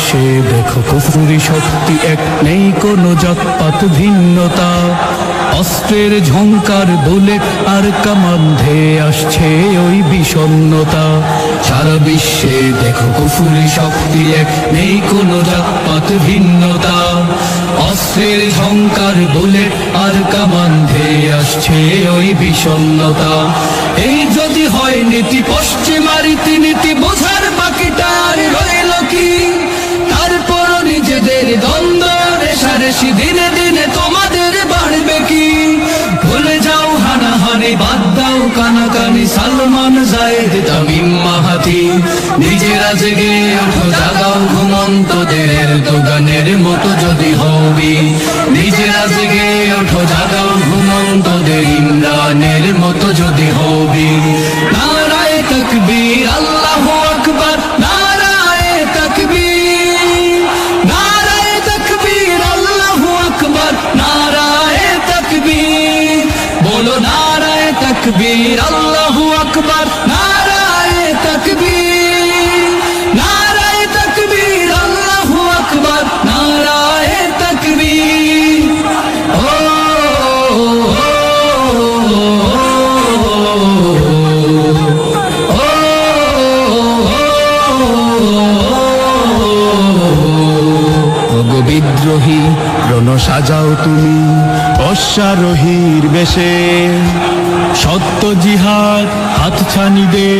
বিশ্বে দেখো কুফরি শক্তি এক, নেই কোনো জাতপাত ভিন্নতা। অস্ত্রের ঝংকার বুলেট আর কামান ধেয়ে আসছে ওই বিষণ্ণতা। সারা বিশ্বে দেখো কুফরি শক্তি এক, নেই কোনো জাতপাত ভিন্নতা। অস্ত্রের ঝংকার বুলেট আর কামান ধেয়ে আসছে ওই বিষণ্ণতা। এই যদি হয় নীতি পশ্চিমা রীতিনীতি, বোঝার বাকিটা আর রইল কি? তারপর নিজেদের দ্বন্দ্ব রেশারেশি, দিনে দিনে তোমাদের বাড়বে কি? ভুলে যাও হানাহানি, বাদ দাও কানাকানি, সালমান জায়েদ তামিম মাহাতি। নিজেরা জেগে ওঠো, জাগাও ঘুমন্তদের দোকানের মতো যদি হবি। নিজেরা জেগে ওঠো, জাগাও ঘুমন্তদের ইমরানের মতো যদি হবি। নারায়ে তাকবীর, আল্লাহু আকবার, নারায়ে তাকবীর, নারায়ে তাকবীর, আল্লাহু আকবার, নারায়ে তাকবীর। বলো নারায়ে তাকবীর, আল্লাহু আকবার, নারায়ে তাকবীর, নারায়ে তাকবীর, আল্লাহু আকবার, নারায়ে তাকবীর। ও বিদ্রোহী রণ সাজাও তুমি অশ্বারোহীর বেশে। সত্য জিহাদ হাতছানি দে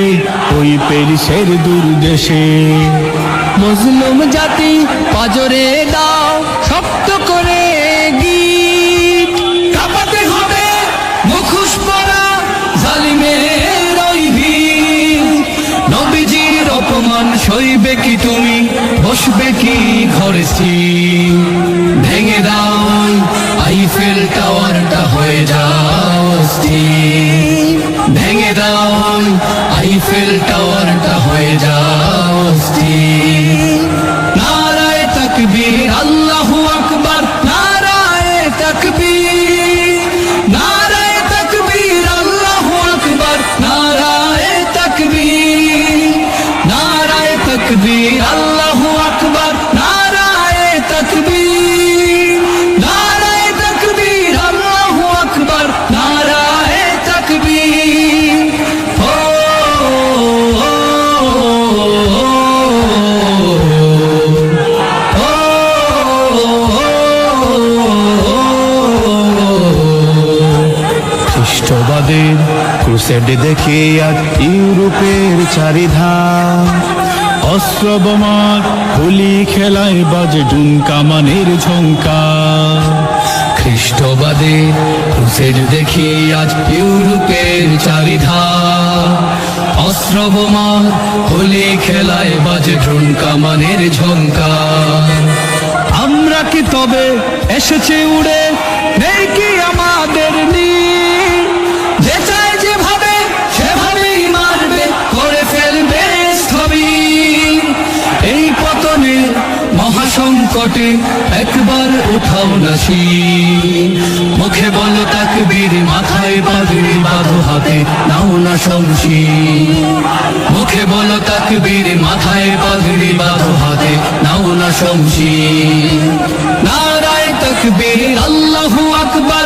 ওই পেরিসের দুর্দেশে। মজলুম জাতি পাজরে দাও শক্ত করে গিট। কাঁপাতে হবে মুখোশ পরা জালিমের ওই ভিড়। নবীজির অপমান সইবে কি তুমি, বসবে কি ঘরে স্থির? ভেঙে দাও আইফেল টাওয়ারটা, হয়ে যাও স্থির। ভেঙে দাও আইফেল টাওয়ারটা, হয়ে যাও স্থির। নারায়ে তাকবীর, আল্লাহু আকবার, নারায়ে তাকবীর, নারায়ে তাকবীর, আল্লাহু আকবার, নারায়ে তাকবীর, নারায়ে তাকবীর, আল্লাহু আকবার, নারায়ে তাকবীর, নারায়ে তাকবীর, আল্লাহু আকবার, নারায়ে তাকবীর। ও খ্রিস্টবাদের ক্রুসেড দেখে আজ ইউরোপের চারিধাম। অস্ত্র বোমার হোলি খেলায় বাজে ডুমকামানের ঝংকার। খ্রিস্টবাদের ক্রুসেড দেখে আজ ইউরোপের চারিধাম। অস্ত্র বোমার হোলি খেলায় বাজে ডুমকামানের ঝংকার। আমরা কি তবে এসেছি উড়ে, নেই কি আমাদের নীড়? যে চায় যেভাবে সেভাবেই মারবে, করে ফেলবে স্থবির। এই পতনের মহাসংকটে একবার উঠাও না শির। মুখে বলো তাকবীর, মাথায় পাগড়ি বাঁধো, হাতে নাও না শমশির। মুখে বলো তাকবীর, মাথায় পাগড়ি বাঁধো, হাতে নাও না শমশির। নারায়ে তাকবীর, আল্লাহু আকবার,